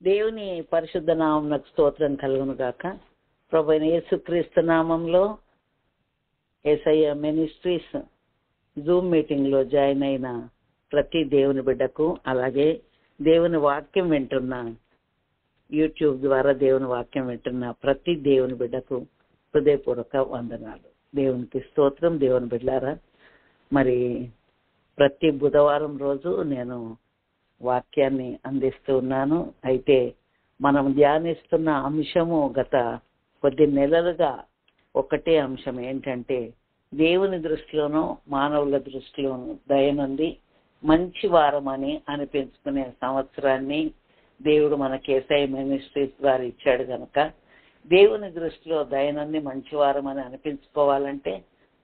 దేవుని పరిశుద్ధ నామమునకు స్తోత్రం కలుగును గాక. ప్రభువైన యేసుక్రీస్తు నామంలో యేసయ్య మినిస్ట్రీస్ జూమ్ మీటింగ్లో జాయిన్ అయిన ప్రతి దేవుని బిడ్డకు, అలాగే దేవుని వాక్యం వింటున్న యూట్యూబ్ ద్వారా దేవుని వాక్యం వింటున్న ప్రతి దేవుని బిడ్డకు హృదయపూర్వక వందనాలు. దేవునికి స్తోత్రం. దేవుని బిడ్డలారా, మరి ప్రతి బుధవారం రోజు నేను వాక్యాన్ని అందిస్తూ ఉన్నాను. అయితే మనం ధ్యానిస్తున్న అంశము గత కొద్ది నెలలుగా ఒకటే అంశం ఏంటంటే, దేవుని దృష్టిలోనూ మానవుల దృష్టిలోనూ దయనుంది మంచి వారం అని అనిపించుకునే సంవత్సరాన్ని దేవుడు మనకి యేసయ్య మినిస్ట్రీస్ ద్వారా ఇచ్చాడు కనుక, దేవుని దృష్టిలో దయనుంది మంచివారం అని అనిపించుకోవాలంటే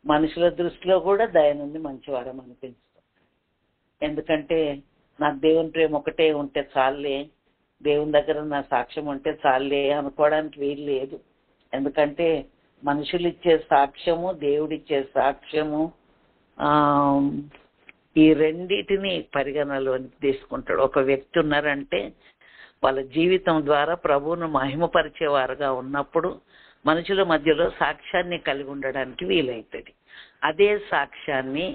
మనుషుల దృష్టిలో కూడా దయనుంది మంచివారం అనిపించుకో. ఎందుకంటే నాకు దేవుని ప్రేమ ఒకటే ఉంటే చాలే, దేవుని దగ్గర నా సాక్ష్యం ఉంటే చాలే అనుకోవడానికి వీలు లేదు. ఎందుకంటే మనుషులు ఇచ్చే సాక్ష్యము, దేవుడిచ్చే సాక్ష్యము ఈ రెండిటిని పరిగణలోనికి తీసుకుంటాడు. ఒక వ్యక్తి ఉన్నారంటే వాళ్ళ జీవితం ద్వారా ప్రభువును మహిమపరిచేవారుగా ఉన్నప్పుడు మనుషుల మధ్యలో సాక్ష్యాన్ని కలిగి ఉండడానికి వీలవుతుంది. అదే సాక్ష్యాన్ని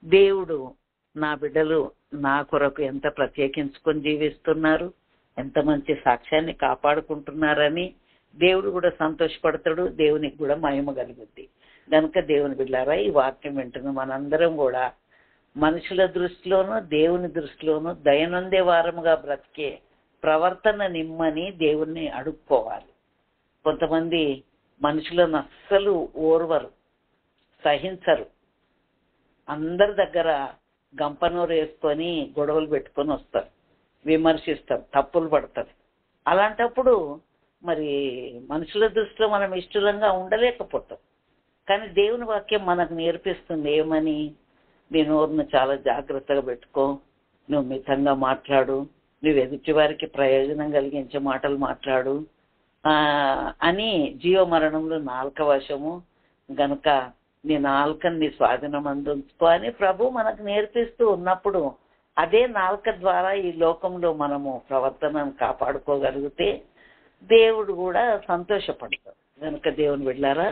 దేవుడు, నా బిడ్డలు నా కొరకు ఎంత ప్రత్యేకించుకొని జీవిస్తున్నారు, ఎంత మంచి సాక్ష్యాన్ని కాపాడుకుంటున్నారని దేవుడు కూడా సంతోషపడతాడు, దేవునికి కూడా మహిమ కలుగుద్ది. కనుక దేవుని బిడ్డలారా, ఈ వాక్యం వింటున్న మనందరం కూడా మనుషుల దృష్టిలోనూ దేవుని దృష్టిలోనూ దయనొందే వారముగా బ్రతికే ప్రవర్తన నిమ్మని దేవుణ్ణి అడుక్కోవాలి. కొంతమంది మనుషులను అస్సలు ఓర్వరు, సహించరు, అందరి దగ్గర గంపనూరు వేసుకొని గొడవలు పెట్టుకొని వస్తారు, విమర్శిస్తారు, తప్పులు పడతారు. అలాంటప్పుడు మరి మనుషుల దృష్టిలో మనం ఇష్టంగా ఉండలేకపోతాం. కానీ దేవుని వాక్యం మనకు నేర్పిస్తుంది ఏమని? నీ నోరును చాలా జాగ్రత్తగా పెట్టుకో, నువ్వు మితంగా మాట్లాడు, నువ్వు ఎదుటి వారికి ప్రయోజనం కలిగించే మాటలు మాట్లాడు అని. జీవ మరణంలో నాలుక వశము గనుక నీ నాలుకని నీ స్వాధీనం అందించుకో అని ప్రభు మనకు నేర్పిస్తూ ఉన్నప్పుడు, అదే నాలుక ద్వారా ఈ లోకంలో మనము ప్రవర్తనను కాపాడుకోగలిగితే దేవుడు కూడా సంతోషపడతాడు. కనుక దేవుని బిడ్డలారా,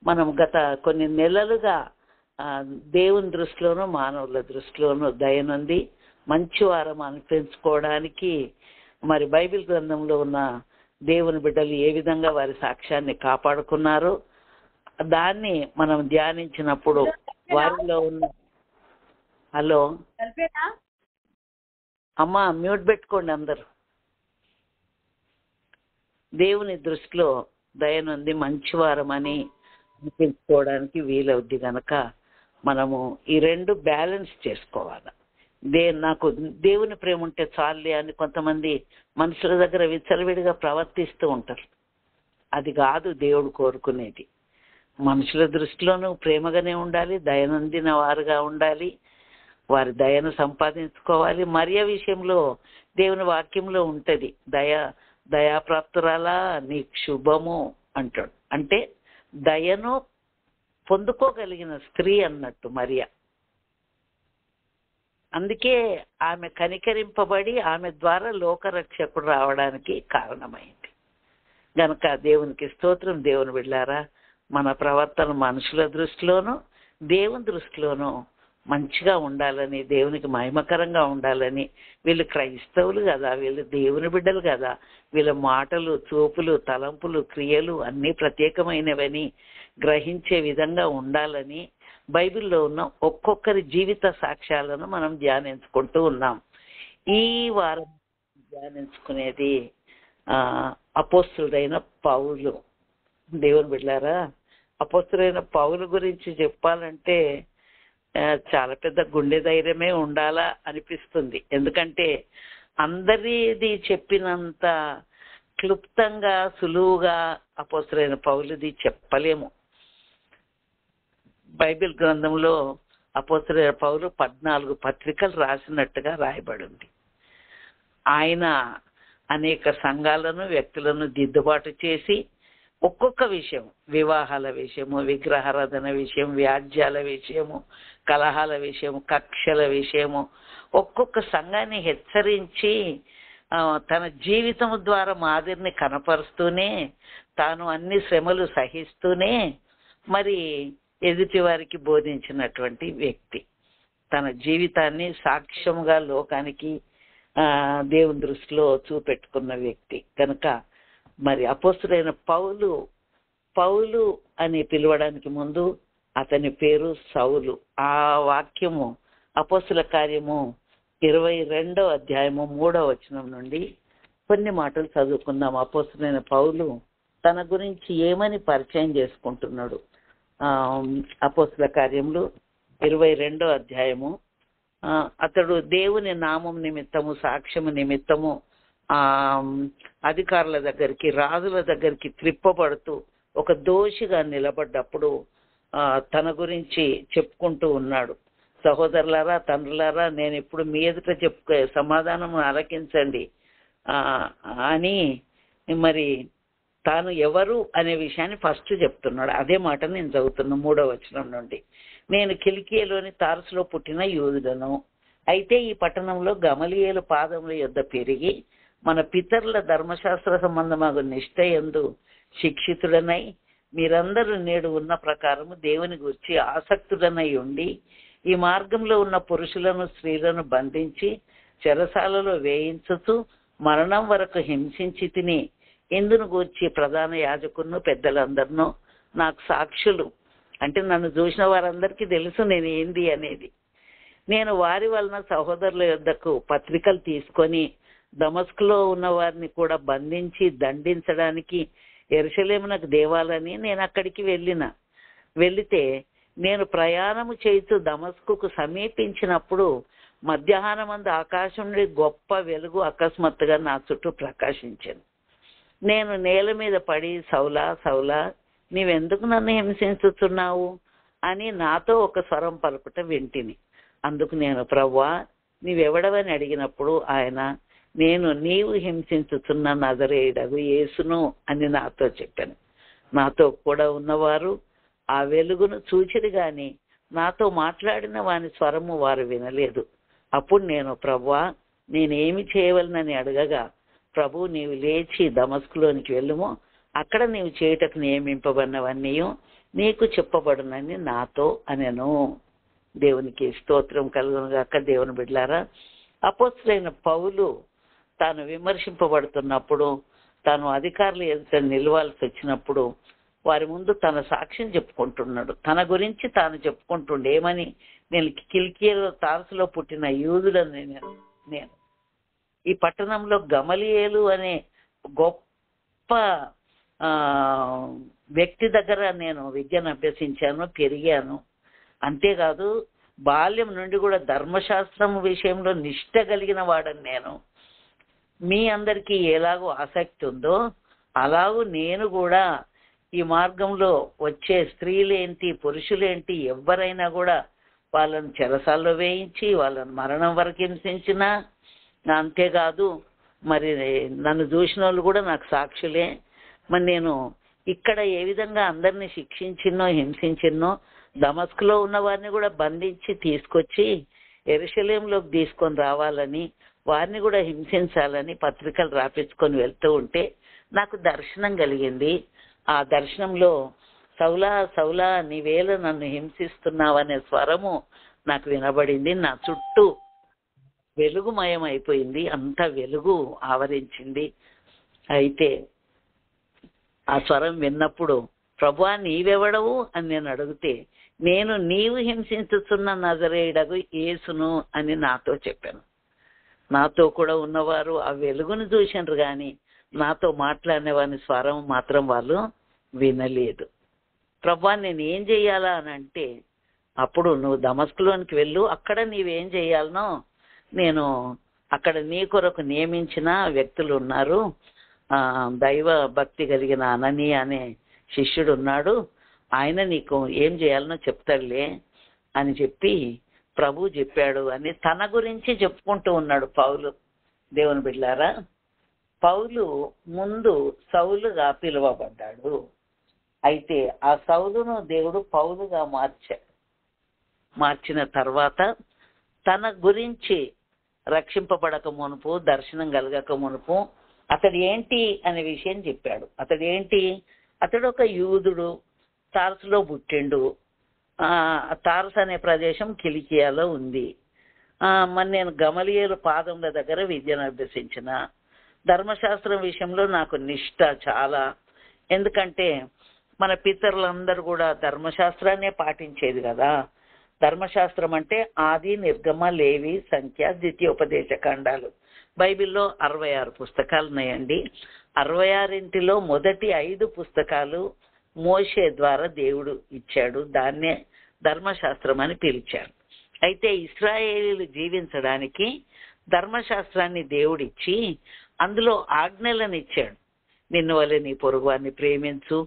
మనం గత కొన్ని నెలలుగా దేవుని దృష్టిలోనూ మానవుల దృష్టిలోనూ దయనుంది మంచి వారం అనిపించుకోవడానికి మరి బైబిల్ గ్రంథంలో ఉన్న దేవుని బిడ్డలు ఏ విధంగా వారి సాక్ష్యాన్ని కాపాడుకున్నారో దాన్ని మనం ధ్యానించినప్పుడు వారిలో ఉన్న హలో అమ్మా మ్యూట్ పెట్టుకోండి అందరు. దేవుని దృష్టిలో దయనుంది మంచివారం అని అనిపించుకోవడానికి వీలవుద్ది కనుక మనము ఈ రెండు బ్యాలెన్స్ చేసుకోవాలి. నాకు దేవుని ప్రేమ ఉంటే చాలే అని కొంతమంది మనుషుల దగ్గర విచ్చలవిడిగా ప్రవర్తిస్తూ ఉంటారు. అది కాదు దేవుడు కోరుకునేది. మనుషుల దృష్టిలోనూ ప్రేమగానే ఉండాలి, దయనొందిన వారుగా ఉండాలి, వారి దయను సంపాదించుకోవాలి. మరియ విషయంలో దేవుని వాక్యంలో ఉంటుంది, దయాప్రాప్తురాలా నీకు శుభము అంటాడు. అంటే దయను పొందుకోగలిగిన స్త్రీ అన్నట్టు మరియ. అందుకే ఆమె కనికరింపబడి ఆమె ద్వారా లోకరక్షకుడు రావడానికి కారణమైంది. గనక దేవునికి స్తోత్రం. దేవుని బిడ్డలారా, మన ప్రవర్తన మనుషుల దృష్టిలోనూ దేవుని దృష్టిలోనూ మంచిగా ఉండాలని, దేవునికి మహిమకరంగా ఉండాలని. వీళ్ళు క్రైస్తవులు కదా, వీళ్ళు దేవుని బిడ్డలు కదా, వీళ్ళ మాటలు, చూపులు, తలంపులు, క్రియలు అన్నీ ప్రత్యేకమైనవని గ్రహించే విధంగా ఉండాలని బైబిల్లో ఉన్న ఒక్కొక్కరి జీవిత సాక్ష్యాలను మనం ధ్యానించుకుంటూ ఉన్నాం. ఈ వారం ధ్యానించుకునేది అపోస్తులుడైన పౌలు. దేవుని బిడ్డలారా, అపోస్తులైన పౌలు గురించి చెప్పాలంటే చాలా పెద్ద గుండె ధైర్యమే ఉండాలా అనిపిస్తుంది. ఎందుకంటే అందరిది చెప్పినంత క్లుప్తంగా సులువుగా అపోస్తులైన పౌలుది చెప్పలేము. బైబిల్ గ్రంథంలో అపోస్తులైన పౌలు 14 పత్రికలు రాసినట్టుగా రాయబడింది. ఆయన అనేక సంఘాలను, వ్యక్తులను దిద్దుబాటు చేసి ఒక్కొక్క విషయం, వివాహాల విషయము, విగ్రహారాధన విషయం, వ్యాజ్యాల విషయము, కలహాల విషయము, కక్షల విషయము, ఒక్కొక్క సంఘాన్ని హెచ్చరించి తన జీవితం ద్వారా మాదిరిని కనపరుస్తూనే తాను అన్ని శ్రమలు సహిస్తూనే మరి ఎదుటి వారికి బోధించినటువంటి వ్యక్తి. తన జీవితాన్ని సాక్ష్యంగా లోకానికి దేవుని దృష్టిలో చూపెట్టుకున్న వ్యక్తి కనుక మరి అపోస్తులైన పౌలు అని పిలవడానికి ముందు అతని పేరు సౌలు. ఆ వాక్యము అపోస్తుల కార్యము 22వ అధ్యాయము 3వ వచనం నుండి కొన్ని మాటలు చదువుకుందాం. అపోస్తులైన పౌలు తన గురించి ఏమని పరిచయం చేసుకుంటున్నాడు. అపోస్తుల కార్యములు 22వ అధ్యాయము. అతడు దేవుని నామం నిమిత్తము, సాక్ష్యము నిమిత్తము అధికారుల దగ్గరికి, రాజుల దగ్గరికి త్రిప్పబడుతూ ఒక దోషిగా నిలబడ్డప్పుడు తన గురించి చెప్పుకుంటూ ఉన్నాడు. సహోదరులారా, తండ్రులారా, నేను ఇప్పుడు మీ ఎదుట సమాధానం ఆలకించండి అని మరి తాను ఎవరు అనే విషయాన్ని ఫస్ట్ చెప్తున్నాడు. అదే మాట నేను చదువుతున్నా 3వ వచనం నుండి. నేను కిలికియలోని తార్సులో పుట్టిన యూదుడను. అయితే ఈ పట్టణంలో గమలియేలు పాదముల యొద్ద పెరిగి మన పితరుల ధర్మశాస్త్ర సంబంధమగు నిష్ఠయందు శిక్షితుడనై మీరందరూ నేడు ఉన్న ప్రకారము దేవుని గురించి ఆసక్తుడనై ఉండి ఈ మార్గంలో ఉన్న పురుషులను స్త్రీలను బంధించి చెరసాలలో వేయించుతూ మరణం వరకు హింసించి తిని ఇందును గూర్చి ప్రధాన యాజకులను పెద్దలందరినూ నాకు సాక్షులు. అంటే నన్ను చూసిన వారందరికీ తెలుసు నేను ఏంది అనేది. నేను వారి వలన సహోదరుల యొద్దకు పత్రికలు తీసుకొని దమస్కులో ఉన్న వారిని కూడా బంధించి దండించడానికి యెరూషలేమునకు దేవాలని నేను అక్కడికి వెళితే నేను ప్రయాణము చేస్తూ దమస్కుకు సమీపించినప్పుడు మధ్యాహ్నమందు ఆకాశం నుండి గొప్ప వెలుగు అకస్మాత్తుగా నా చుట్టూ ప్రకాశించాను. నేను నేల మీద పడి, సౌలా సౌలా, నీవెందుకు నన్ను హింసించుతున్నావు అని నాతో ఒక స్వరం పలుకుట వింటిని. అందుకు నేను, ప్రభువా నీవెవడవని అడిగినప్పుడు ఆయన, నేను నీవు హింసించుతున్న నజరేయుడగు యేసును అని నాతో చెప్పాను. నాతో కూడా ఉన్నవారు ఆ వెలుగును చూచిరి గాని నాతో మాట్లాడిన వాని స్వరము వారు వినలేదు. అప్పుడు నేను, ప్రభువా నేనేమి చేయవలనని అడగగా, ప్రభు నీవు లేచి దమస్కులోనికి వెళ్ళుము, అక్కడ నీవు చేయుటకు నియమింపబడినవన్నీ నీకు చెప్పబడునని నాతో అనెను. దేవునికి స్తోత్రం కలుగును గాక. దేవుని బిడ్డలారా, అపోస్తులైన పౌలు తాను విమర్శింపబడుతున్నప్పుడు, తాను అధికారులు ఎదుట నిలవాల్సి వచ్చినప్పుడు వారి ముందు తన సాక్ష్యం చెప్పుకుంటున్నాడు. తన గురించి తాను చెప్పుకుంటుండే ఏమని, నేను కిలికియలో తార్సులో పుట్టిన యూదుడని నేను ఈ పట్టణంలో గమలియేలు అనే గొప్ప వ్యక్తి దగ్గర నేను విద్యను అభ్యసించాను, పెరిగాను. అంతేకాదు బాల్యం నుండి కూడా ధర్మశాస్త్రం విషయంలో నిష్ఠ కలిగిన వాడని నేను. మీ అందరికీ ఎలాగో ఆసక్తి ఉందో అలాగూ నేను కూడా ఈ మార్గంలో వచ్చే స్త్రీలేంటి పురుషులేంటి ఎవరైనా కూడా వాళ్ళని చెరసాల్లో వేయించి వాళ్ళని మరణం వరకు హింసించిన, అంతేకాదు మరి నన్ను చూసిన వాళ్ళు కూడా నాకు సాక్షులే. మరి నేను ఇక్కడ ఏ విధంగా అందరినీ శిక్షించినో హింసించినో దమస్కులో ఉన్న వారిని కూడా బంధించి తీసుకొచ్చి యెరూషలేములోకి తీసుకొని రావాలని, వారిని కూడా హింసించాలని పత్రికలు రాపించుకొని వెళ్తూ ఉంటే నాకు దర్శనం కలిగింది. ఆ దర్శనంలో సౌలా సౌలా నీవేళ నన్ను హింసిస్తున్నావనే స్వరము నాకు వినబడింది. నా చుట్టూ వెలుగుమయం అయిపోయింది, అంత వెలుగు ఆవరించింది. అయితే ఆ స్వరం విన్నప్పుడు, ప్రభువా నీవెవడవు అని నేను అడిగితే, నేను నీవు హింసించుతున్న నజరేయుడగు యేసును అని నాతో చెప్పాను. నాతో కూడా ఉన్నవారు ఆ వెలుగును చూసినారు కానీ నాతో మాట్లాడిన వాని స్వరం మాత్రం వాళ్ళు వినలేదు. ప్రభువా నేను ఏం చెయ్యాలా అని అంటే, అప్పుడు నువ్వు దమస్కులోనికి వెళ్ళు, అక్కడ నీవేం చెయ్యాలనో నేను అక్కడ నీ కొరకు నియమించిన వ్యక్తులు ఉన్నారు. దైవ భక్తి కలిగిన అనని అనే శిష్యుడు ఉన్నాడు, ఆయన నీకు ఏం చేయాలనో చెప్తాడులే అని చెప్పి ప్రభు చెప్పాడు అని తన గురించి చెప్పుకుంటూ ఉన్నాడు పౌలు. దేవుని బిడ్డలారా, పౌలు ముందు సౌలుగా పిలువబడ్డాడు. అయితే ఆ సౌలును దేవుడు పౌలుగా మార్చిన తర్వాత తన గురించి రక్షింపబడక మునుపు, దర్శనం కలగక మునుపు అతడు ఏంటి అనే విషయం చెప్పాడు. అతడు ఒక యూదుడు, తార్సులో పుట్టిండు. తార్స్ అనే ప్రదేశం కిలికియాలో ఉంది. మరి నేను గమలియేలు పాదముల దగ్గర విద్యను అభ్యసించిన. ధర్మశాస్త్రం విషయంలో నాకు నిష్ఠ చాలా. ఎందుకంటే మన పితరులందరూ కూడా ధర్మశాస్త్రాన్నే పాటించేది కదా. ధర్మశాస్త్రం అంటే ఆది, నిర్గమ, లేవి, సంఖ్య, ద్వితీయోపదేశ ఖండాలు. బైబిల్లో 66 పుస్తకాలు ఉన్నాయండి. 66లో మొదటి 5 పుస్తకాలు మోషే ద్వారా దేవుడు ఇచ్చాడు. దాన్నే ధర్మశాస్త్రం అని పిలిచారు. అయితే ఇశ్రాయేలీలు జీవించడానికి ధర్మశాస్త్రాన్ని దేవుడిచ్చి అందులో ఆజ్ఞలను ఇచ్చాడు. నిన్ను వలె నీ పొరుగువాన్ని ప్రేమించు,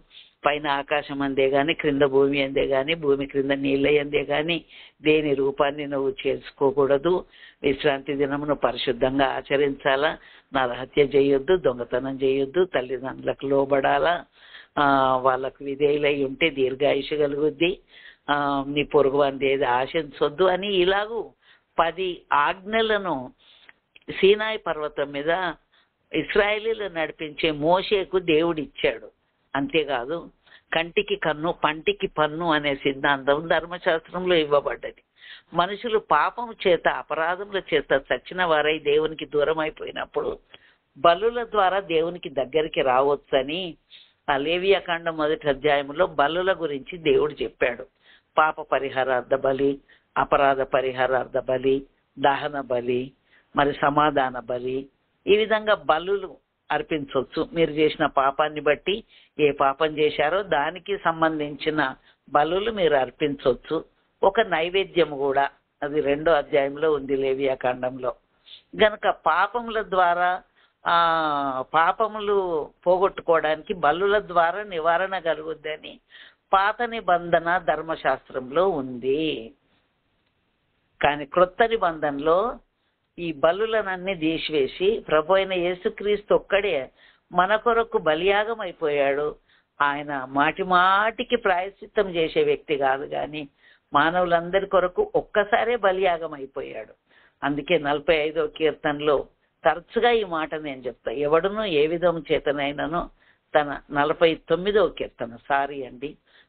పైన ఆకాశం అందే గాని, క్రింద భూమి అందే గాని, భూమి క్రింద నీళ్ళ అందే గాని దేని రూపాన్ని నువ్వు చేసుకోకూడదు, విశ్రాంతి దినమును పరిశుద్ధంగా ఆచరించాలా, నరహత్య చేయొద్దు, దొంగతనం చేయొద్దు, తల్లిదండ్రులకు లోబడాలా, వాళ్ళకు విధేయులై ఉంటే దీర్ఘాయుష కలుగుద్ది, నీ పొరుగువాన్ని ఏది ఆశించొద్దు అని ఇలాగూ 10 ఆజ్ఞలను సీనాయి పర్వతం మీద ఇశ్రాయేలీలు నడిపించే మోషేకు దేవుడిచ్చాడు. అంతేకాదు కంటికి కన్ను, పంటికి పన్ను అనే సిద్ధాంతం ధర్మశాస్త్రంలో ఇవ్వబడ్డది. మనుషులు పాపం చేత, అపరాధముల చేత చచ్చిన వారై దేవునికి దూరం అయిపోయినప్పుడు బలుల ద్వారా దేవునికి దగ్గరికి రావచ్చని లేవియాకాండం 1వ అధ్యాయంలో బలుల గురించి దేవుడు చెప్పాడు. పాప పరిహారార్థ బలి, అపరాధ పరిహారార్థ బలి, దహన బలి, మరి సమాధాన బలి, ఈ విధంగా బలులు అర్పించవచ్చు. మీరు చేసిన పాపాన్ని బట్టి ఏ పాపం చేశారో దానికి సంబంధించిన బలులు మీరు అర్పించవచ్చు. ఒక నైవేద్యం కూడా, అది 2వ అధ్యాయంలో ఉంది లేవియాకాండంలో. గనుక పాపముల ద్వారా పాపములు పోగొట్టుకోవడానికి బలుల ద్వారా నివారణ కలుగుద్దని పాత నిబంధన ధర్మశాస్త్రంలో ఉంది. కానీ క్రొత్త నిబంధనలో ఈ బలులనన్నీ తీసివేసి ప్రభు అయిన యేసుక్రీస్తు ఒక్కడే మన కొరకు బలియాగం అయిపోయాడు. ఆయన మాటి మాటికి ప్రాయశ్చిత్తం చేసే వ్యక్తి కాదు, కానీ మానవులందరి కొరకు ఒక్కసారే బలియాగం అయిపోయాడు. అందుకే 45వ కీర్తనలో తరచుగా ఈ మాట నేను చెప్తా. ఎవడును ఏ విధం చేతనైనానో తన 49వ కీర్తన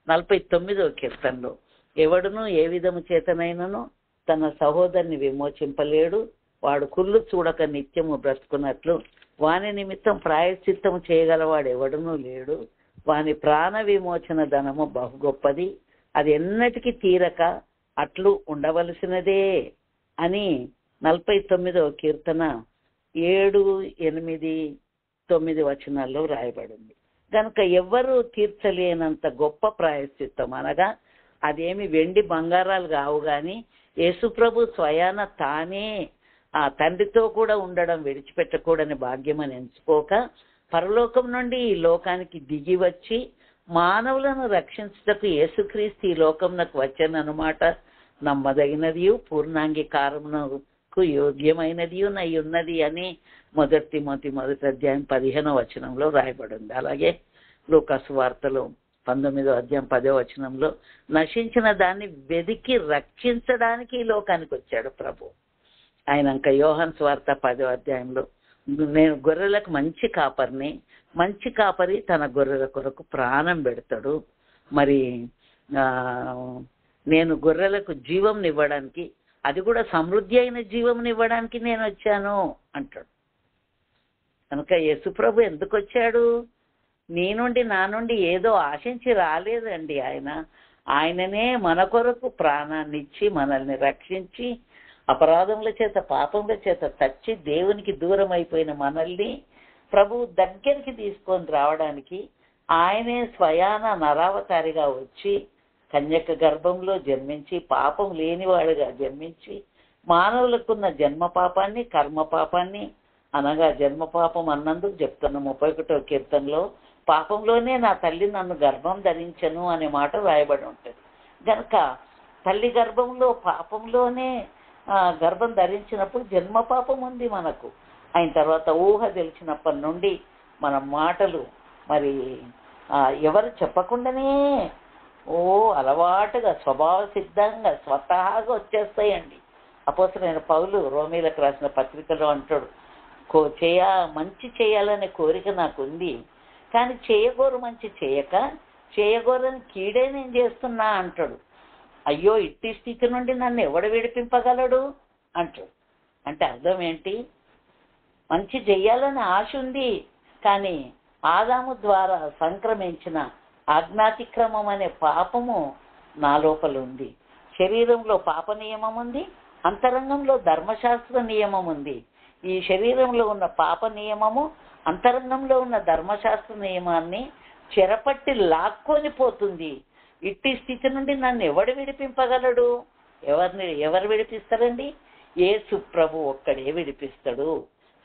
49వ కీర్తనలో ఎవడును ఏ విధము చేతనైనానో తన సహోదరుని విమోచింపలేడు, వాడు కుళ్ళు చూడక నిత్యము బ్రతుకున్నట్లు వాని నిమిత్తం ప్రాయశ్చిత్తము చేయగలవాడు ఎవడునూ లేడు, వాని ప్రాణ విమోచన ధనము బహు గొప్పది, అది ఎన్నటికీ తీరక అట్లు ఉండవలసినదే అని 49వ కీర్తన 7, 8, 9 వచనాల్లో రాయబడింది. కనుక ఎవ్వరూ తీర్చలేనంత గొప్ప ప్రాయశ్చిత్తం, అనగా అదేమి వెండి బంగారాలు కావు, కానీ యేసుప్రభు స్వయాన తానే ఆ తండ్రితో కూడా ఉండడం విడిచిపెట్టకూడని భాగ్యమని ఎంచుకోక పరలోకం నుండి ఈ లోకానికి దిగి వచ్చి మానవులను రక్షించుటకు యేసుక్రీస్తు ఈ లోకంలోకి వచ్చానన్నమాట నమ్మదగినది, పూర్ణాంగీకారమునకు యోగ్యమైనది అయి ఉన్నది అని 1 తిమోతి 1వ అధ్యాయం 15వ వచనంలో రాయబడి ఉంది. అలాగే లూకాసు వార్తలో 19వ అధ్యాయం 10వ వచనంలో నశించిన దాన్ని వెదికి రక్షించడానికి ఈ లోకానికి వచ్చాడు ప్రభు. ఆయన ఇంకా యోహాను సువార్త 10వ అధ్యాయంలో నేను గొర్రెలకు మంచి కాపరిని, మంచి కాపరి తన గొర్రెల కొరకు ప్రాణం పెడతాడు, మరి నేను గొర్రెలకు జీవంనివ్వడానికి, అది కూడా సమృద్ధి అయిన జీవంనివ్వడానికి నేను వచ్చాను అంటాడు. కనుక యేసుప్రభు ఎందుకు వచ్చాడు? నీ నుండి నా నుండి ఏదో ఆశించి రాలేదండి. ఆయననే మన కొరకు ప్రాణాన్ని ఇచ్చి మనల్ని రక్షించి అపరాధముల చేత, పాపముల చేత చచ్చి దేవునికి దూరం అయిపోయిన మనల్ని ప్రభువు దగ్గరికి తీసుకొని రావడానికి ఆయనే స్వయాన నరావతారిగా వచ్చి కన్యక గర్భంలో జన్మించి పాపం లేనివాడుగా జన్మించి మానవులకున్న జన్మ పాపాన్ని, కర్మ పాపాన్ని, అనగా జన్మ పాపం అన్నందుకు చెప్తున్న 31వ కీర్తనలో పాపంలోనే నా తల్లి నన్ను గర్భం ధరించను అనే మాట రాయబడి ఉంటుంది. కనుక తల్లి గర్భంలో పాపంలోనే గర్భం ధరించినప్పుడు జన్మ పాపం ఉంది మనకు. అయిన తర్వాత ఊహ తెలిసినప్పటి నుండి మన మాటలు మరి ఎవరు చెప్పకుండానే అలవాటుగా స్వభావ సిద్ధంగా స్వతహాగా వచ్చేస్తాయండి. అపోస్తలుడైన పౌలు రోమీలకు రాసిన పత్రికలో అంటాడు, మంచి చేయాలనే కోరిక నాకుంది, కానీ చేయగోరు మంచి చేయక చేయగోరని కీడే నేను చేస్తున్నా అంటాడు. అయ్యో, ఇట్టి స్థితి నుండి నన్ను ఎవడు విడిపింపగలడు అంటాడు. అంటే అర్థం ఏంటి? మంచి చెయ్యాలని ఆశ ఉంది, కానీ ఆదాము ద్వారా సంక్రమించిన ఆజ్ఞాతిక్రమం అనే పాపము నా లోపల ఉంది. శరీరంలో పాప నియమం ఉంది, అంతరంగంలో ధర్మశాస్త్ర నియమం ఉంది. ఈ శరీరంలో ఉన్న పాప నియమము అంతరంగంలో ఉన్న ధర్మశాస్త్ర నియమాన్ని చెరపట్టి లాక్కొని పోతుంది. ఇట్టి స్థితి నుండి నన్ను ఎవడు విడిపింపగలడు? ఎవరు విడిపిస్తారండి? యేసు ప్రభు ఒక్కడే విడిపిస్తాడు.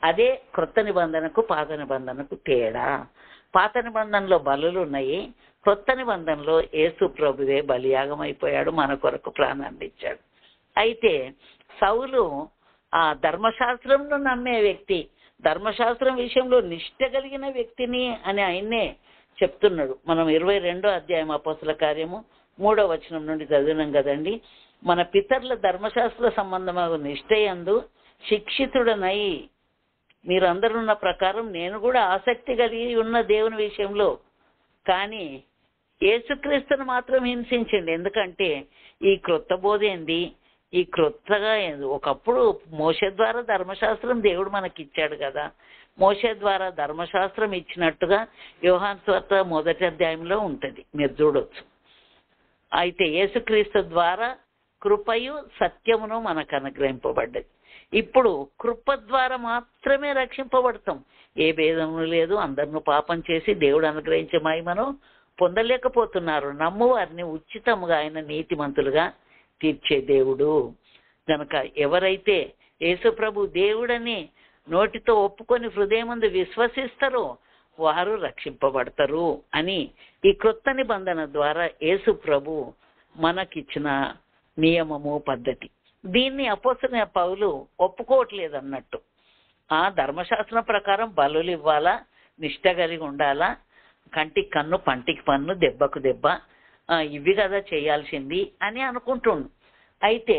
అదే క్రొత్త నిబంధనకు పాత నిబంధనకు తేడా. పాత నిబంధనలో బలులు ఉన్నాయి, క్రొత్త నిబంధనలో యేసు ప్రభువే బలియాగం అయిపోయాడు, మన కొరకు ప్రాణాన్ని ఇచ్చాడు. అయితే సౌలు ఆ ధర్మశాస్త్రంలో నమ్మే వ్యక్తి, ధర్మశాస్త్రం విషయంలో నిష్ఠ కలిగిన వ్యక్తిని అని ఆయన్నే చెప్తున్నాడు. మనం 22వ అధ్యాయం అపోస్తల కార్యము 3వ వచనం నుండి చదివినాం కదండి. మన పితరుల ధర్మశాస్త్ర సంబంధమైన నిష్ఠయందు శిక్షితుడనై మీరందరున్న ప్రకారం నేను కూడా ఆసక్తి కలిగి ఉన్న దేవుని విషయంలో, కానీ యేసుక్రీస్తుని మాత్రం హింసించండి. ఎందుకంటే ఈ క్రొత్త బోధ ఏంది? ఈ క్రొత్తగా ఒకప్పుడు మోషే ద్వారా ధర్మశాస్త్రం దేవుడు మనకి ఇచ్చాడు కదా. మోషే ద్వారా ధర్మశాస్త్రం ఇచ్చినట్టుగా యోహాను సువార్త 1వ అధ్యాయంలో ఉంటుంది, మీరు చూడొచ్చు. అయితే యేసుక్రీస్తు ద్వారా కృపయు సత్యమును మనకు అనుగ్రహింపబడ్డది. ఇప్పుడు కృప ద్వారా మాత్రమే రక్షింపబడతాం. ఏ భేదము లేదు, అందరిని పాపం చేసి దేవుడు అనుగ్రహించే మహిమను పొందలేకపోతున్నారు. నమ్ము వారిని ఉచితముగా ఆయన నీతిమంతులుగా తీర్చే దేవుడు కనుక ఎవరైతే యేసు ప్రభు దేవుడని నోటితో ఒప్పుకొని హృదయమందు విశ్వసిస్తారో వారు రక్షింపబడతారు అని ఈ క్రొత్త నిబంధన ద్వారా యేసు ప్రభు మనకిచ్చిన నియమము, పద్ధతి. దీన్ని అపోస్తలుడైన పౌలు ఒప్పుకోవట్లేదు అన్నట్టు. ఆ ధర్మశాస్త్రం ప్రకారం బలులు ఇవ్వాలా, నిష్ఠ కలిగి ఉండాలా, కంటికి కన్ను పంటికి పన్ను దెబ్బకు దెబ్బ, ఇవి కదా చేయాల్సింది అని అనుకుంటుండు. అయితే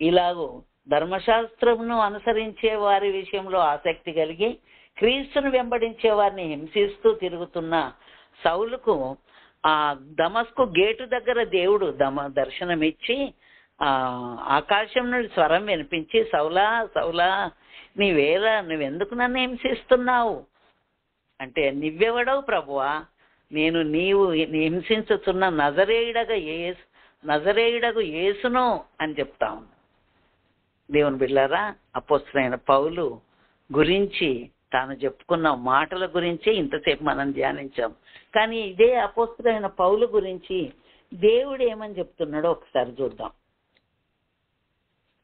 ఇలాగూ ధర్మశాస్త్రమును అనుసరించే వారి విషయంలో ఆసక్తి కలిగి క్రీస్తును వెంబడించే వారిని హింసిస్తూ తిరుగుతున్న సౌలుకు ఆ దమస్కు గేటు దగ్గర దేవుడు దర్శనమిచ్చి ఆకాశం నుండి స్వరం వినిపించి, సౌలా సౌలా నువ్వెందుకు నన్ను హింసిస్తున్నావు అంటే, నువ్వెవడవు ప్రభువా? నేను నీవు హింసించుతున్న నజరేయుడగు యేసును అని చెప్తా ఉన్నా. దేవుని బిడ్డలారా, అపోస్తలుడైన పౌలు గురించి తాను చెప్పుకున్న మాటల గురించి ఇంతసేపు మనం ధ్యానించాం. కానీ ఇదే అపోస్తలుడైన పౌలు గురించి దేవుడు ఏమని చెప్తున్నాడో ఒకసారి చూద్దాం.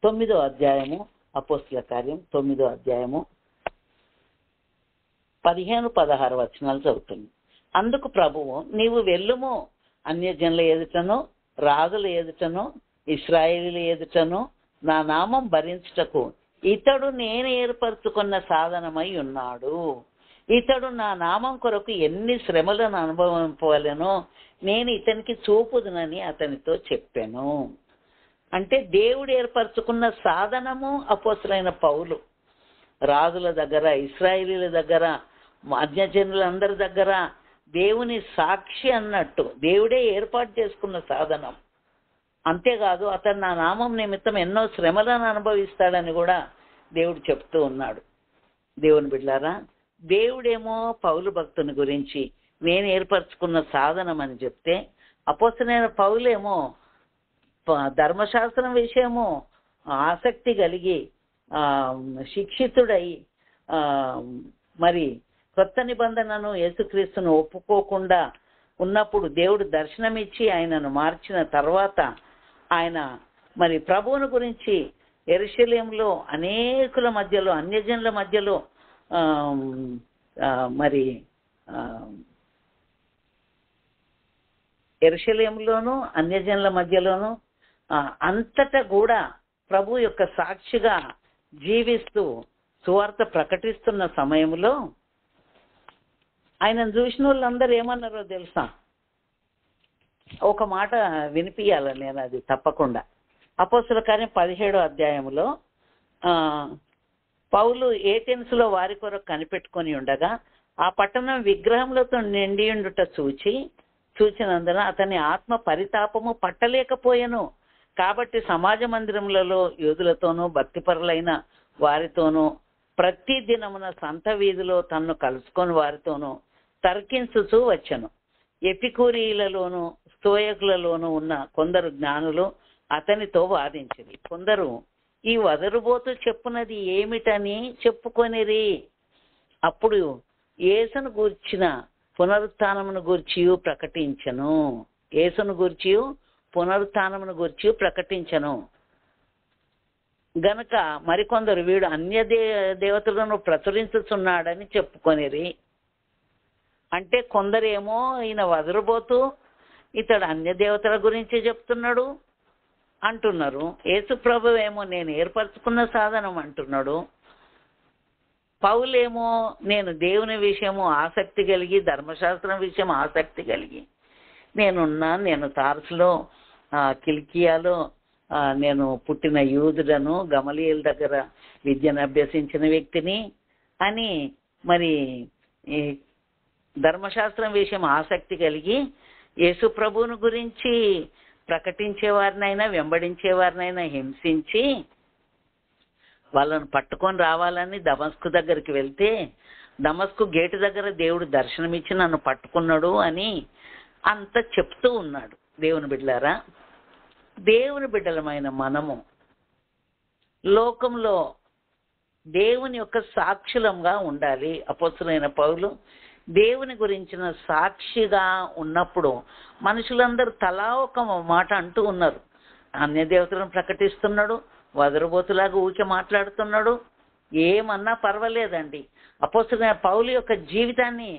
9వ అధ్యాయము అపోస్తల కార్యం 9వ అధ్యాయము 15-16 వచనాలు చదువుతుంది. అందుకు ప్రభువు, నీవు వెళ్ళుము, అన్యజనుల ఎదుటను రాజుల ఎదుటను ఇశ్రాయేలీయుల ఎదుటను నా నామం భరించుటకు ఇతడు నేను ఏర్పరచుకున్న సాధనమై ఉన్నాడు. ఇతడు నా నామం కొరకు ఎన్ని శ్రమలను అనుభవింపవలెనో నేను ఇతనికి చూపుదునని అతనితో చెప్పాను. అంటే దేవుడు ఏర్పరచుకున్న సాధనము అపోస్తలుడైన పౌలు రాజుల దగ్గర, ఇశ్రాయేలీయుల దగ్గర, అన్యజనులందరి దగ్గర దేవుని సాక్షి అన్నట్టు దేవుడే ఏర్పాటు చేసుకున్న సాధనం. అంతేకాదు అతను నా నామం నిమిత్తం ఎన్నో శ్రమలను అనుభవిస్తాడని కూడా దేవుడు చెప్తూ ఉన్నాడు. దేవుని బిడ్డలారా, దేవుడేమో పౌలు భక్తుని గురించి నేను ఏర్పరచుకున్న సాధనం అని చెప్తే, అపోస్తలుడైన పౌలేమో ధర్మశాస్త్రం విషయము ఆసక్తి కలిగి శిక్షితుడై మరి కొత్త నిబంధనను యేసుక్రీస్తును ఒప్పుకోకుండా ఉన్నప్పుడు దేవుడు దర్శనమిచ్చి ఆయనను మార్చిన తర్వాత ఆయన మరి ప్రభువుని గురించి యెరూషలేములో అనేకుల మధ్యలో, అన్యజనుల మధ్యలో మరి యెరూషలేములోను అన్యజనుల మధ్యలోను అంతటా కూడా ప్రభు యొక్క సాక్షిగా జీవిస్తూ సువార్త ప్రకటిస్తున్న సమయంలో ఆయనను చూసిన వాళ్ళందరూ ఏమన్నారో తెలుసా? ఒక మాట వినిపియాలి నేను, అది తప్పకుండా. అపోస్తుల కార్యం 17వ అధ్యాయంలో పౌలు ఏథెన్సులో వారి కొరకు కనిపెట్టుకొని ఉండగా ఆ పట్టణం విగ్రహములతో నిండి ఉండుట చూచినందున అతని ఆత్మ పరితాపము పట్టలేకపోయెను. కాబట్టి సమాజ మందిరములలో యూదులతోనూ భక్తిపరులైన వారితోనూ ప్రతి దినమున సంత వీధిలో తన్ను కలుసుకొని వారితోనూ తర్కించుచూ వచ్చెను. ఎపికూరీలలోను స్తోయకులలోనూ ఉన్న కొందరు జ్ఞానులు అతనితో వాదించిరి. కొందరు ఈ వదరుబోతు చెప్పునది ఏమిటని చెప్పుకొనిరి. అప్పుడు యేసును గూర్చిన పునరుత్థానమును గూర్చియు ప్రకటించెను. యేసును గూర్చియు పునరుత్థానమును గూర్చియు ప్రకటించెను గనుక మరికొందరు వీడు అన్య దేవతలను ప్రచురించుచున్నాడని చెప్పుకొనిరి. అంటే కొందరేమో ఈయన వదరుబోతూ ఇతడు అన్య దేవతల గురించి చెప్తున్నాడు అంటున్నారు. యేసు ప్రభు ఏమో నేను ఏర్పరచుకున్న సాధనం అంటున్నాడు. పౌలేమో నేను దేవుని విషయము ఆసక్తి కలిగి ధర్మశాస్త్రం విషయం ఆసక్తి కలిగి నేను తార్సులో కిలికియాలో నేను పుట్టిన యూదులను గమలీయుల దగ్గర విద్యను అభ్యసించిన వ్యక్తిని అని మరి ధర్మశాస్త్రం విషయం ఆసక్తి కలిగి యేసు ప్రభువుని గురించి ప్రకటించేవారినైనా వెంబడించేవారినైనా హింసించి వాళ్ళను పట్టుకొని రావాలని దమస్కు దగ్గరికి వెళ్తే దమస్కు గేటు దగ్గర దేవుడు దర్శనమిచ్చి నన్ను పట్టుకున్నాడు అని అంత చెప్తూ ఉన్నాడు. దేవుని బిడ్డలారా, దేవుని బిడ్డలమైన మనము లోకంలో దేవుని యొక్క సాక్షులంగా ఉండాలి. అపోస్తలుడైన పౌలు దేవుని గురించిన సాక్షిగా ఉన్నప్పుడు మనుషులందరూ తలా ఒక మాట అంటూ ఉన్నారు. అన్య దేవతలను ప్రకటిస్తున్నాడు, వదరుబోతులాగా ఊకే మాట్లాడుతున్నాడు, ఏమన్నా పర్వాలేదండి. అపోస్తలుడైన పౌలు యొక్క జీవితాన్ని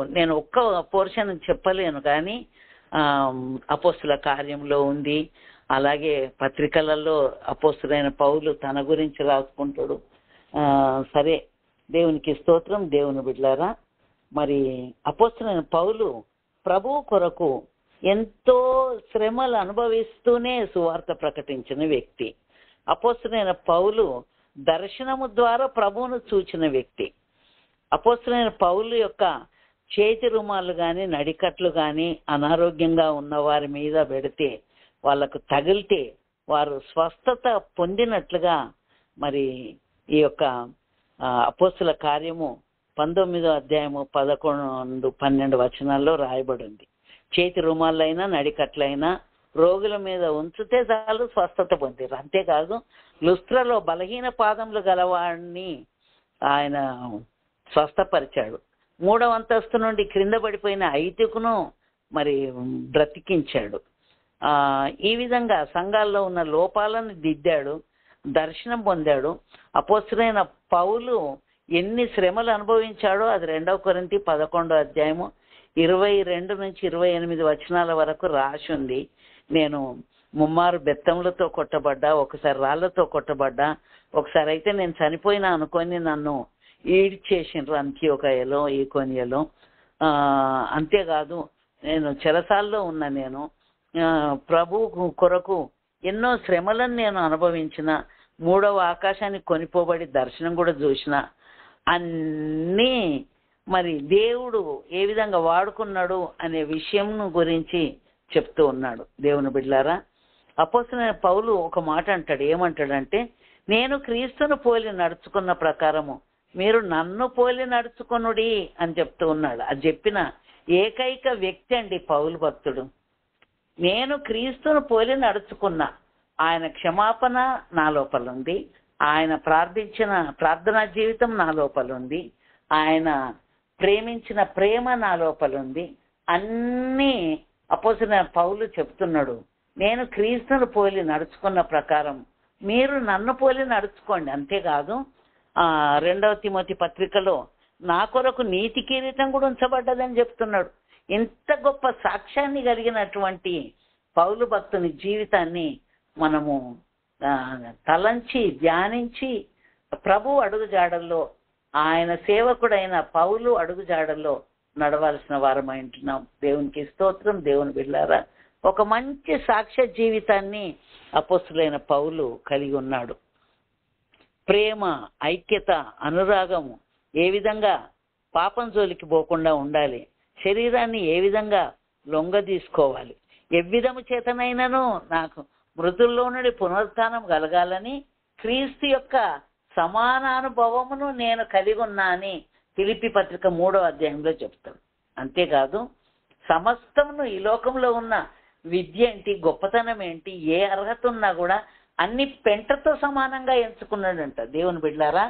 నేను ఒక్క పోర్షన్ చెప్పలేను, కానీ అపోస్తుల కార్యంలో ఉంది, అలాగే పత్రికలలో అపోస్తలుడైన పౌలు తన గురించి రాసుకుంటాడు. సరే, దేవునికి స్తోత్రం. దేవుని బిడ్డలారా, మరి అపోస్తలుడైన పౌలు ప్రభువు కొరకు ఎంతో శ్రమలు అనుభవిస్తూనే సువార్త ప్రకటించిన వ్యక్తి. అపోస్తలుడైన పౌలు దర్శనము ద్వారా ప్రభువును చూచిన వ్యక్తి. అపోస్తలుడైన పౌలు యొక్క చేతి రుమాలు కానీ నడికట్లు కానీ అనారోగ్యంగా ఉన్న వారి మీద పెడితే వాళ్ళకు తగిలితే వారు స్వస్థత పొందినట్లుగా మరి ఈ యొక్క అపోస్తుల కార్యము 19వ అధ్యాయము 11-12 వచనాల్లో రాయబడింది. చేతి రుమాలైనా నడికట్లైనా రోగుల మీద ఉంచితే చాలు స్వస్థత పొందారు. అంతేకాదు లుస్త్రలో బలహీన పాదములు గలవాడిని ఆయన స్వస్థపరిచాడు. 3వ అంతస్తు నుండి క్రింద పడిపోయిన ఐతుకును మరి బ్రతికించాడు. ఈ విధంగా సంఘాల్లో ఉన్న లోపాలను దిద్దాడు, దర్శనం పొందాడు. అపోస్తలుడైన పౌలు ఎన్ని శ్రమలు అనుభవించాడో అది 2వ కొరింథీ 11వ అధ్యాయము 22-28 వచనాల వరకు రాసి ఉంది. నేను ముమ్మారు బెత్తములతో కొట్టబడ్డా, ఒకసారి రాళ్లతో కొట్టబడ్డా, ఒకసారి అయితే నేను చనిపోయినా అనుకొని నన్ను ఈడ్చేసిండ్రు అంత్యోకయలో ఈకోనియలో. అంతేకాదు నేను చెరసాల్లో ఉన్న నేను ప్రభు కొరకు ఎన్నో శ్రమలను నేను అనుభవించిన, 3వ ఆకాశానికి కొనిపోబడి దర్శనం కూడా చూసిన. అన్నీ మరి దేవుడు ఏ విధంగా వాడుకున్నాడు అనే విషయం గురించి చెప్తూ ఉన్నాడు. దేవుని బిడ్డలారా, అపోస్తలుడైన పౌలు ఒక మాట అంటాడు. ఏమంటాడంటే, నేను క్రీస్తును పోలి నడుచుకున్న ప్రకారము మీరు నన్ను పోలి నడుచుకొనుడి అని చెప్తూ ఉన్నాడు. అది చెప్పిన ఏకైక వ్యక్తి అండి పౌలు భక్తుడు. నేను క్రీస్తును పోలి నడుచుకున్నా, ఆయన క్షమాపణ నా లోపల ఉంది, ఆయన ప్రార్థనా జీవితం నా లోపల ఉంది, ఆయన ప్రేమించిన ప్రేమ నా లోపల ఉంది. అన్నీ అపోస్తలుడైన పౌలు చెప్తున్నాడు. నేను క్రీస్తును పోలి నడుచుకున్న ప్రకారం మీరు నన్ను పోలి నడుచుకోండి. అంతేకాదు 2వ తిమోతి పత్రికలో నా కొరకు నీతి కిరీటం కూడా ఉంచబడ్డదని చెప్తున్నాడు. ఎంత గొప్ప సాక్ష్యాన్ని కలిగినటువంటి పౌలు భక్తుని జీవితాన్ని మనము తలంచి ధ్యానించి ప్రభు అడుగుజాడల్లో, ఆయన సేవకుడైన పౌలు అడుగుజాడల్లో నడవాల్సిన వారమై ఉంటున్నాం. దేవునికి స్తోత్రం. దేవుని బిడ్డలారా, ఒక మంచి సాక్ష్య జీవితాన్ని అపోస్తులైన పౌలు కలిగి ఉన్నాడు. ప్రేమ, ఐక్యత, అనురాగము ఏ విధంగా పాపం జోలికి పోకుండా ఉండాలి, శరీరాన్ని ఏ విధంగా లొంగ తీసుకోవాలి, ఎవ్విధము చేతనైనను నాకు మృతుల్లో నుండి పునరుత్థానం కలగాలని క్రీస్తు యొక్క సమానానుభవమును నేను కలిగి ఉన్నా అని ఫిలిప్పీ పత్రిక 3వ అధ్యాయంలో చెప్తాడు. అంతేకాదు సమస్తమును ఈ లోకంలో ఉన్న విద్య ఏంటి, గొప్పతనం ఏంటి, ఏ అర్హత ఉన్నా కూడా అన్ని పెంటతో సమానంగా ఎంచుకున్నాడంట. దేవుని బిడ్డలారా,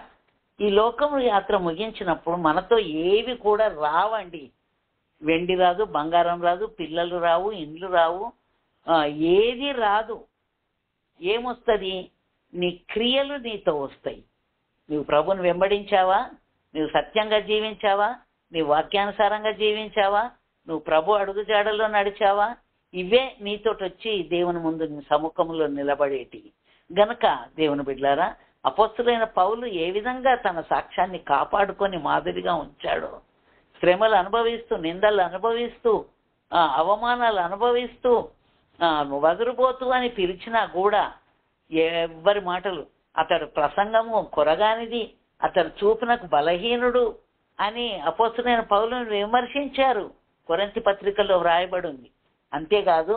ఈ లోకము యాత్ర ముగించినప్పుడు మనతో ఏవి కూడా రావండి. వెండి రాదు, బంగారం రాదు, పిల్లలు రావు, ఇండ్లు రావు, ఏది రాదు. ఏమొస్తుంది? నీ క్రియలు నీతో వస్తాయి. నువ్వు ప్రభుని వెంబడించావా, నువ్వు సత్యంగా జీవించావా, నీ వాక్యానుసారంగా జీవించావా, నువ్వు ప్రభు అడుగుజాడల్లో నడిచావా, ఇవే నీతోటి వచ్చి దేవుని ముందు సముఖంలో నిలబడేటివి. గనక దేవుని బిడ్డలారా, అపోస్తులైన పౌలు ఏ విధంగా తన సాక్ష్యాన్ని కాపాడుకొని మాదిరిగా ఉంచాడో, శ్రమలు అనుభవిస్తూ, నిందలు అనుభవిస్తూ, అవమానాలు అనుభవిస్తూ, వదురుపోతూ అని పిలిచినా కూడా ఎవ్వరి మాటలు, అతడు ప్రసంగము కొరగానిది, అతడు చూపునకు బలహీనుడు అని అపోస్తులైన పౌలును విమర్శించారు. కొరింథీ పత్రికలో వ్రాయబడి ఉంది. అంతేకాదు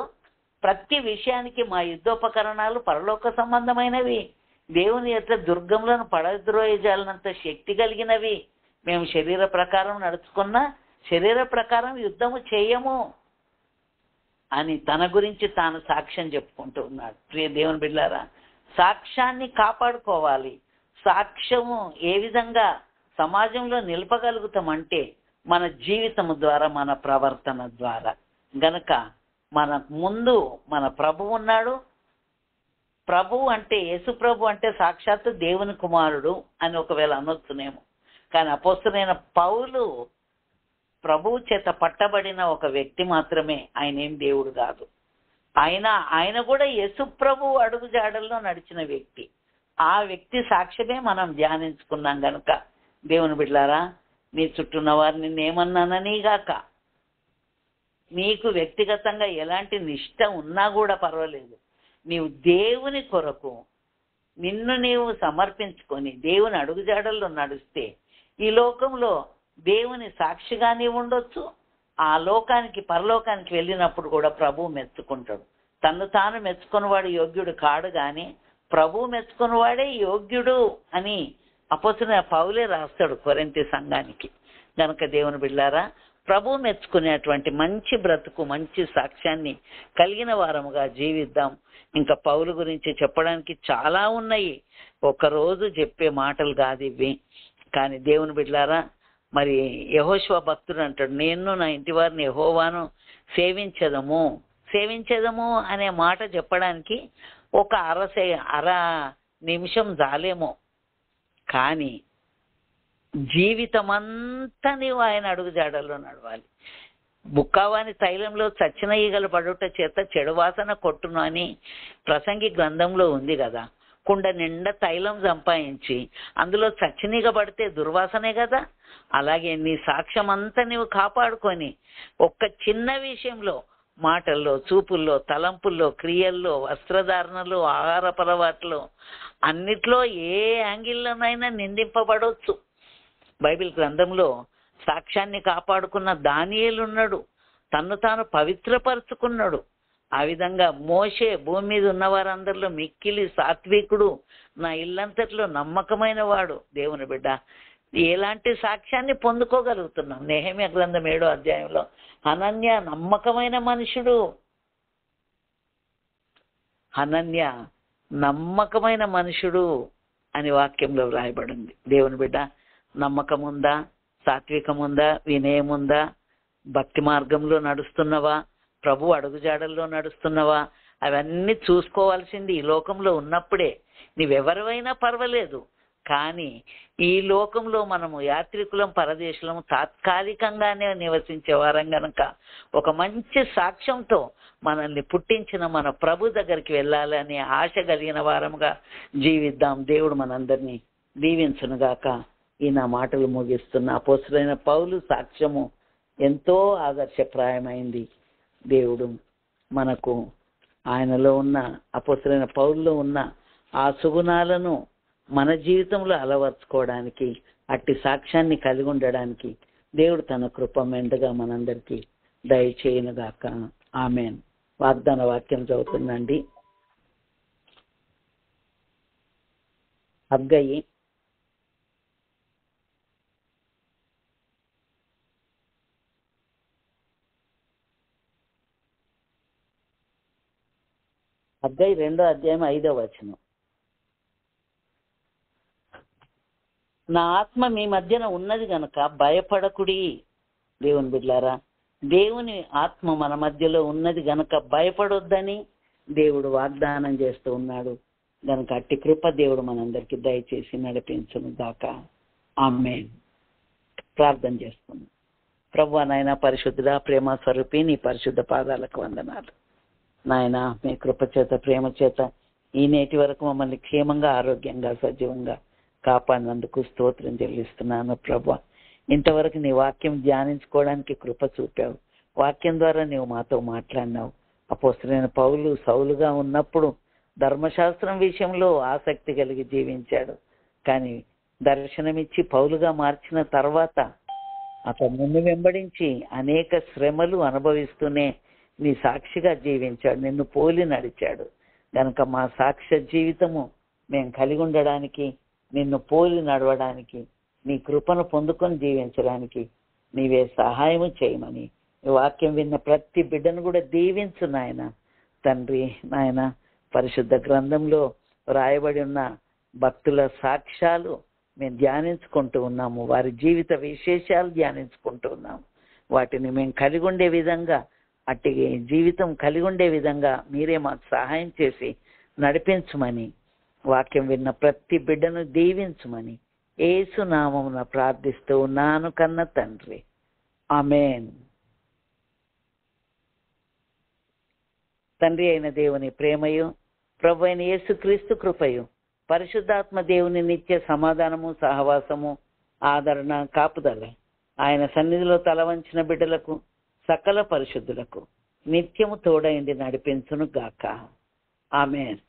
ప్రతి విషయానికి మా యుద్ధోపకరణాలు పరలోక సంబంధమైనవి, దేవుని యొక్క దుర్గములను పడద్రోయజాలనంత శక్తి కలిగినవి, మేము శరీర ప్రకారం నడుచుకున్నా శరీర ప్రకారం యుద్ధము చేయము అని తన గురించి తాను సాక్ష్యం చెప్పుకుంటూ ఉన్నాడు. ప్రియ దేవుని బిడ్డలారా, సాక్ష్యాన్ని కాపాడుకోవాలి. సాక్ష్యము ఏ విధంగా సమాజంలో నిలపగలుగుతామంటే మన జీవితము ద్వారా, మన ప్రవర్తన ద్వారా. గనక మన ముందు మన ప్రభువు ఉన్నాడు. ప్రభువు అంటే, యేసు ప్రభు అంటే సాక్షాత్తు దేవుని కుమారుడు అని ఒకవేళ అనొచ్చునేమో. కానీ అపోస్తలుడైన పౌలు ప్రభువు చేత పట్టబడిన ఒక వ్యక్తి మాత్రమే, ఆయన ఏం దేవుడు కాదు. ఆయన కూడా యేసు ప్రభు అడుగుజాడల్లో నడిచిన వ్యక్తి. ఆ వ్యక్తి సాక్ష్యమే మనం ధ్యానించుకున్నాం. గనుక దేవుని బిడ్డలారా, నీ చుట్టూన్న వారిని నిన్నేమన్నానని గాక, నీకు వ్యక్తిగతంగా ఎలాంటి నిష్ట ఉన్నా కూడా పర్వాలేదు, నీవు దేవుని కొరకు నిన్ను నీవు సమర్పించుకొని దేవుని అడుగుజాడల్లో నడిస్తే ఈ లోకంలో దేవుని సాక్షిగా నీవు ఉండొచ్చు. ఆ లోకానికి, పరలోకానికి వెళ్ళినప్పుడు కూడా ప్రభువు మెచ్చుకుంటాడు. తను తాను మెచ్చుకున్నవాడు యోగ్యుడు కాడు, కానీ ప్రభువు మెచ్చుకున్నవాడే యోగ్యుడు అని అపోస్తలుడైన పౌలే రాస్తాడు కొరింథీ సంఘానికి. గనక దేవుని బిడ్డలారా, ప్రభువు మెచ్చుకునేటువంటి మంచి బ్రతుకు, మంచి సాక్ష్యాన్ని కలిగిన వారముగా జీవిద్దాం. ఇంకా పౌలు గురించి చెప్పడానికి చాలా ఉన్నాయి, ఒకరోజు చెప్పే మాటలు కాదు ఇవి. కానీ దేవుని బిడ్డలారా, మరి యెహోషువ భక్తుడు అంటాడు, నేను నా ఇంటి వారిని యెహోవాను సేవించదము అనే మాట చెప్పడానికి ఒక అర నిమిషం చాలేమో. కానీ జీవితమంతా నీవు ఆయన అడుగుజాడల్లో నడవాలి. బుక్కావాని తైలంలో చచ్చిన ఈగలు పడుట చేత చెడు వాసన కొట్టును అని ప్రసంగి గ్రంథంలో ఉంది కదా. కుండ నిండా తైలం సంపాదించి అందులో చచ్చినీగ పడితే దుర్వాసనే కదా. అలాగే నీ సాక్ష్యం అంతా నీవు కాపాడుకొని ఒక్క చిన్న విషయంలో, మాటల్లో, చూపుల్లో, తలంపుల్లో, క్రియల్లో, వస్త్రధారణలో, ఆహారపు అలవాట్లో, అన్నిట్లో ఏ యాంగిల్లోనైనా నిందింపబడవచ్చు. బైబిల్ గ్రంథంలో సాక్ష్యాన్ని కాపాడుకున్న దానియేలు ఉన్నాడు, తన్ను తాను పవిత్రపరుచుకున్నాడు. ఆ విధంగా మోషే భూమి మీద ఉన్న వారందరిలో మిక్కిలి సాత్వికుడు, నా ఇల్లంతట్లో నమ్మకమైన వాడు. దేవుని బిడ్డ, ఎలాంటి సాక్ష్యాన్ని పొందుకోగలుగుతున్నాం? నెహెమ్యా గ్రంథం 7వ అధ్యాయంలో హనన్యా నమ్మకమైన మనుషుడు, హనన్యా నమ్మకమైన మనుషుడు అని వాక్యంలో వ్రాయబడింది. దేవుని బిడ్డ, నమ్మకం ఉందా? సాత్వికం ఉందా? వినయం ఉందా? భక్తి మార్గంలో నడుస్తున్నవా? ప్రభు అడుగుజాడల్లో నడుస్తున్నవా? అవన్నీ చూసుకోవాల్సింది ఈ లోకంలో ఉన్నప్పుడే. నీవెవరివైనా పర్వాలేదు, కానీ ఈ లోకంలో మనము యాత్రికులం, పరదేశులము, తాత్కాలికంగానే నివసించే వారం గనక ఒక మంచి సాక్ష్యంతో మనల్ని పుట్టించిన మన ప్రభు దగ్గరికి వెళ్ళాలని ఆశ కలిగిన వారముగా జీవిద్దాం. దేవుడు మనందరినీ దీవించునుగాక. ఈ నా మాటలు ముగిస్తున్న అపోస్తలుడైన పౌలు సాక్ష్యము ఎంతో ఆదర్శప్రాయమైంది. దేవుడు మనకు ఆయనలో ఉన్న అపొస్తలుడైన పౌలులో ఉన్న ఆ సుగుణాలను మన జీవితంలో అలవర్చుకోవడానికి, అట్టి సాక్ష్యాన్ని కలిగి ఉండడానికి దేవుడు తన కృప మెండుగా మనందరికీ దయచేయునుగాక. ఆమేన్. వాగ్దాన వాక్యం చదువుతుందండి. హగ్గయి 2వ అధ్యాయం 5వ వచనం. నా ఆత్మ మీ మధ్యన ఉన్నది గనక భయపడకుడి. దేవుని బిడ్డలారా, దేవుని ఆత్మ మన మధ్యలో ఉన్నది గనక భయపడొద్దని దేవుడు వాగ్దానం చేస్తూ ఉన్నాడు. గనక అట్టి కృప దేవుడు మనందరికీ దయచేసి నడిపించును గాక. ఆమేన్. ప్రార్థన చేస్తున్నాం. ప్రభువా నాయన పరిశుద్ధుడా, ప్రేమ స్వరూపి, నీ పరిశుద్ధ పాదాలకు వందనాలు. నాయన మీ కృప చేత, ప్రేమ చేత ఈ నేటి వరకు మమ్మల్ని క్షేమంగా, ఆరోగ్యంగా, సజీవంగా కాపాడినందుకు స్తోత్రం చెల్లిస్తున్నాను. ప్రభువా, ఇంతవరకు నీ వాక్యం ధ్యానించుకోవడానికి కృప చూపావు. వాక్యం ద్వారా నీవు మాతో మాట్లాడినావు. అపొస్తలుడైన పౌలు సౌలుగా ఉన్నప్పుడు ధర్మశాస్త్రం విషయంలో ఆసక్తి కలిగి జీవించాడు. కానీ దర్శనమిచ్చి పౌలుగా మార్చిన తర్వాత అతను నిన్ను వెంబడించి అనేక శ్రమలు అనుభవిస్తూనే నీ సాక్షిగా జీవించాడు, నిన్ను పోలి నడిచాడు. కనుక మా సాక్ష్య జీవితము మేము కలిగి ఉండడానికి, నిన్ను పోలి నడవడానికి, నీ కృపను పొందుకొని జీవించడానికి నీవే సహాయము చేయమని ఈ వాక్యం విన్న ప్రతి బిడ్డను కూడా దీవించు నాయన. తండ్రి నాయన, పరిశుద్ధ గ్రంథంలో రాయబడి ఉన్న భక్తుల సాక్ష్యాలు మేము ధ్యానించుకుంటూ ఉన్నాము, వారి జీవిత విశేషాలు ధ్యానించుకుంటూ ఉన్నాము. వాటిని మేము కలిగి ఉండే విధంగా, అట్టి జీవితం కలిగి ఉండే విధంగా మీరే మాకు సహాయం చేసి నడిపించమని, వాక్యం విన్న ప్రతి బిడ్డను దీవించమని యేసు నామమున ప్రార్థిస్తూ ఉన్నాను కన్న తండ్రి. ఆమేన్. తండ్రి అయిన దేవుని ప్రేమయు, ప్రభు అయిన యేసుక్రీస్తు కృపయు, పరిశుద్ధాత్మ దేవుని నిత్య సమాధానము, సహవాసము, ఆదరణ, కాపుదల ఆయన సన్నిధిలో తల వంచిన బిడ్డలకు, సకల పరిశుద్ధులకు నిత్యము తోడైండి నడిపించును గాక. ఆమేన్.